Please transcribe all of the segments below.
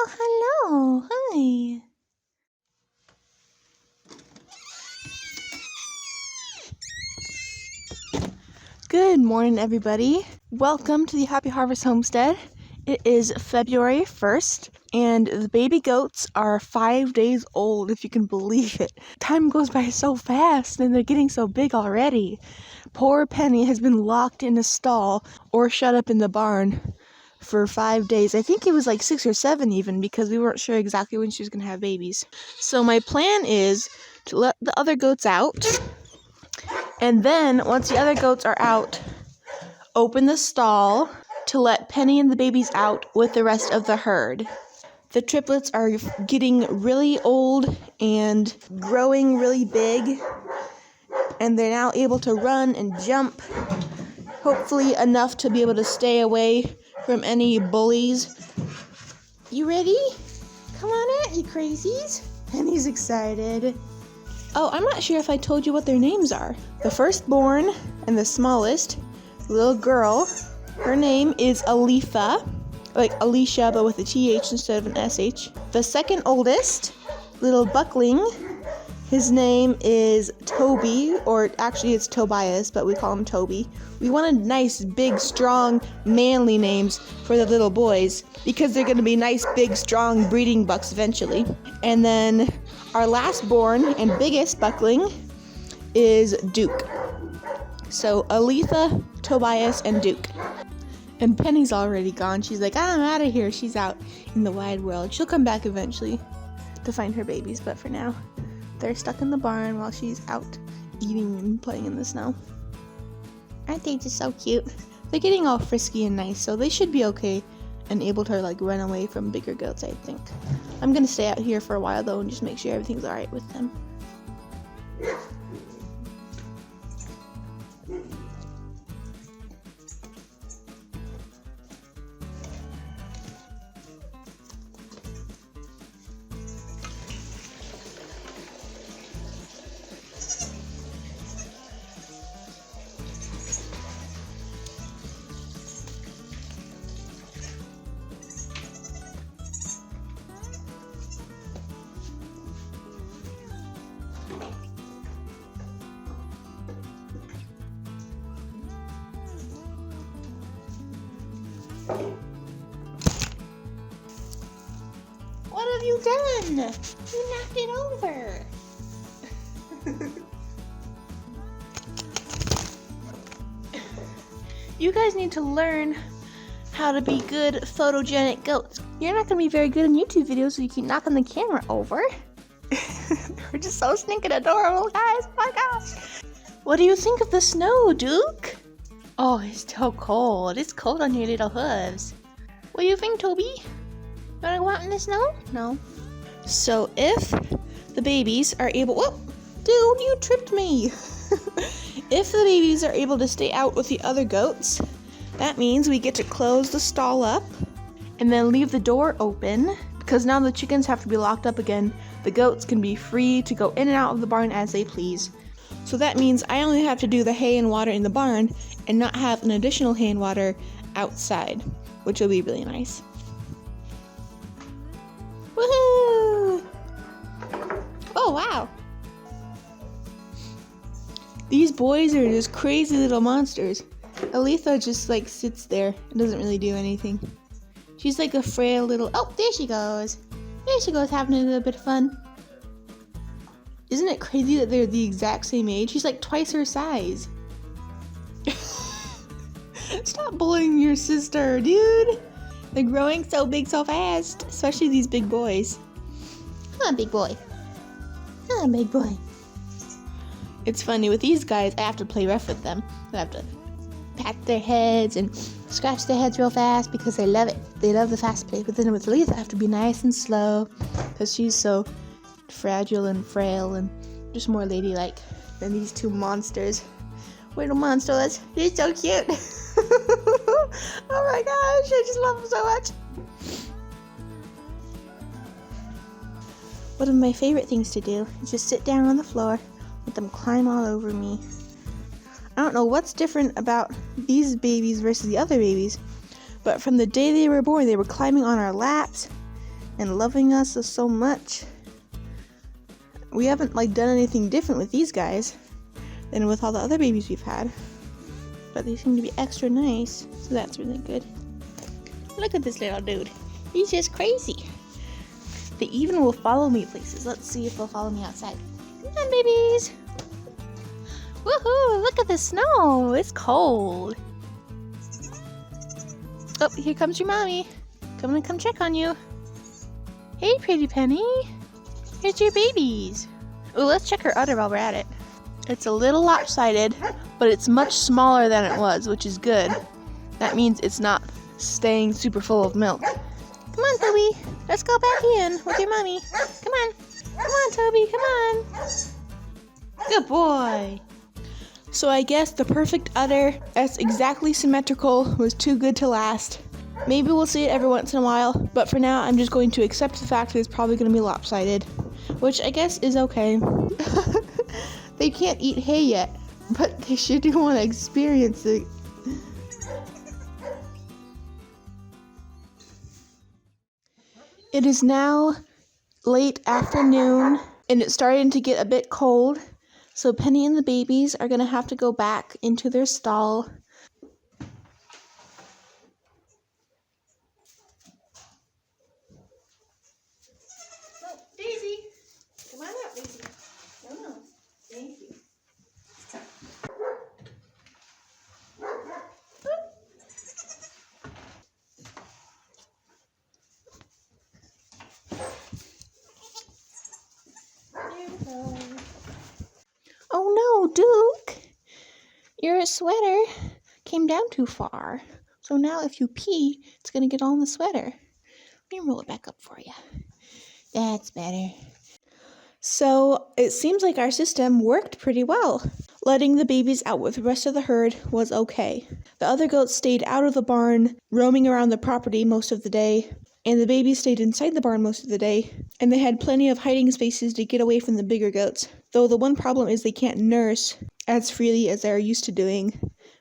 Oh, hello. Hi. Good morning, everybody. Welcome to the Happy Harvest Homestead. It is February 1st, and the baby goats are 5 days old, if you can believe it. Time goes by so fast, and they're getting so big already. Poor Penny has been locked in a stall or shut up in the barn for 5 days. I think it was like 6 or 7 even, because we weren't sure exactly when she was going to have babies. So my plan is to let the other goats out, and then once the other goats are out, open the stall to let Penny and the babies out with the rest of the herd. The triplets are getting really old and growing really big, and they're now able to run and jump, hopefully enough to be able to stay away from any bullies. You ready? Come on out, you crazies. Penny's excited. Oh, I'm not sure if I told you what their names are. The firstborn and the smallest little girl, her name is Aletha, like Alicia, but with a TH instead of an SH. The second oldest, little buckling, his name is Toby, or actually it's Tobias, but we call him Toby. We wanted nice, big, strong, manly names for the little boys, because they're going to be nice, big, strong breeding bucks eventually. And then our last born and biggest buckling is Duke. So Aletha, Tobias, and Duke. And Penny's already gone. She's like, I'm out of here. She's out in the wide world. She'll come back eventually to find her babies, but for now, they're stuck in the barn while she's out eating and playing in the snow. Aren't they just so cute? They're getting all frisky and nice, so they should be okay and able to run away from bigger goats, I think. I'm gonna stay out here for a while though and just make sure everything's alright with them. What have you done? You knocked it over. You guys need to learn how to be good photogenic goats. You're not going to be very good in YouTube videos, so you keep knocking the camera over. We're just so stinking adorable, guys. Oh my gosh. What do you think of the snow, Duke? Oh, it's so cold. It's cold on your little hooves. What do you think, Toby? You wanna go out in the snow? No. So if the babies are able... Whoa! Dude, you tripped me! If the babies are able to stay out with the other goats, that means we get to close the stall up and then leave the door open, because now the chickens have to be locked up again. The goats can be free to go in and out of the barn as they please. So that means I only have to do the hay and water in the barn and not have an additional hay and water outside, which will be really nice. Woohoo! Oh, wow. These boys are just crazy little monsters. Aletha just sits there and doesn't really do anything. She's like a frail little... Oh, there she goes. There she goes, having a little bit of fun. Isn't it crazy that they're the exact same age? She's like twice her size. Stop bullying your sister, dude. They're growing so big so fast, especially these big boys. Come on, big boy. Come on, big boy. It's funny, with these guys, I have to play rough with them. I have to pat their heads and scratch their heads real fast because they love it. They love the fast play. But then with Lisa, I have to be nice and slow because she's so fragile and frail and just more ladylike than these two monsters. Little monsters. They're so cute. Oh my gosh, I just love them so much. One of my favorite things to do is just sit down on the floor, let them climb all over me. I don't know what's different about these babies versus the other babies, but from the day they were born, they were climbing on our laps, and loving us so much. We haven't like done anything different with these guys than with all the other babies we've had, but they seem to be extra nice, so that's really good. Look at this little dude. He's just crazy. They even will follow me places. Let's see if they'll follow me outside. Come on, babies. Woohoo! Look at the snow. It's cold. Oh, here comes your mommy. Come check on you. Hey, pretty Penny. Here's your babies. Oh, let's check her udder while we're at it. It's a little lopsided, but it's much smaller than it was, which is good. That means it's not staying super full of milk. Come on, Toby. Let's go back in with your mommy. Come on. Come on, Toby. Come on. Good boy. So I guess the perfect udder that's exactly symmetrical was too good to last. Maybe we'll see it every once in a while, but for now I'm just going to accept the fact that it's probably going to be lopsided, which I guess is okay. They can't eat hay yet, but they sure do want to experience it. It is now late afternoon, and it's starting to get a bit cold, so Penny and the babies are going to have to go back into their stall. Oh, Daisy! Come on out, Daisy. No. Thank you. Oh no, Duke! Your sweater came down too far. So now if you pee, it's going to get on the sweater. Let me roll it back up for you. That's better. So it seems like our system worked pretty well. Letting the babies out with the rest of the herd was okay. The other goats stayed out of the barn, roaming around the property most of the day, and the babies stayed inside the barn most of the day, and they had plenty of hiding spaces to get away from the bigger goats. Though the one problem is they can't nurse as freely as they're used to doing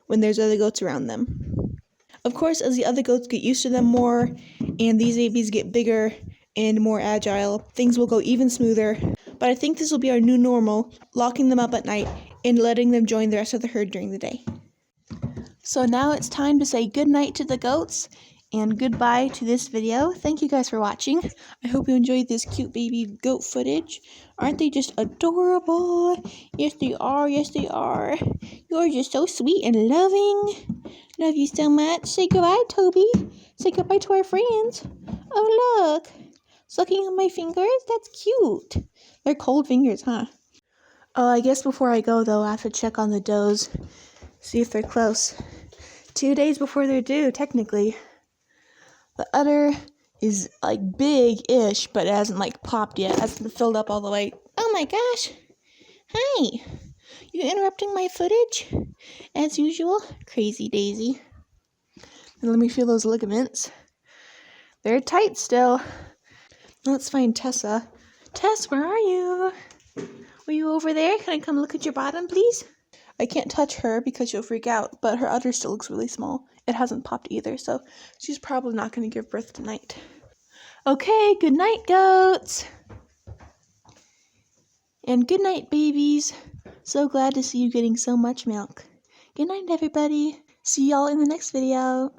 when there's other goats around them. Of course, as the other goats get used to them more, and these babies get bigger and more agile, things will go even smoother. But I think this will be our new normal, locking them up at night and letting them join the rest of the herd during the day. So now it's time to say goodnight to the goats and goodbye to this video. Thank you guys for watching. I hope you enjoyed this cute baby goat footage. Aren't they just adorable? Yes, they are. Yes, they are. You're just so sweet and loving. Love you so much. Say goodbye, Toby. Say goodbye to our friends. Oh, look. Sucking on my fingers? That's cute. They're cold fingers, huh? Oh, I guess before I go, though, I have to check on the does. See if they're close. 2 days before they're due, technically. The udder is, like, big-ish, but it hasn't, like, popped yet. It hasn't filled up all the way. Oh, my gosh. Hi. You interrupting my footage? As usual. Crazy Daisy. And let me feel those ligaments. They're tight still. Let's find Tessa. Tess, where are you? Were you over there? Can I come look at your bottom, please? I can't touch her because she'll freak out, but her udder still looks really small. It hasn't popped either, so she's probably not going to give birth tonight. Okay, good night, goats. And good night, babies. So glad to see you getting so much milk. Good night, everybody. See y'all in the next video.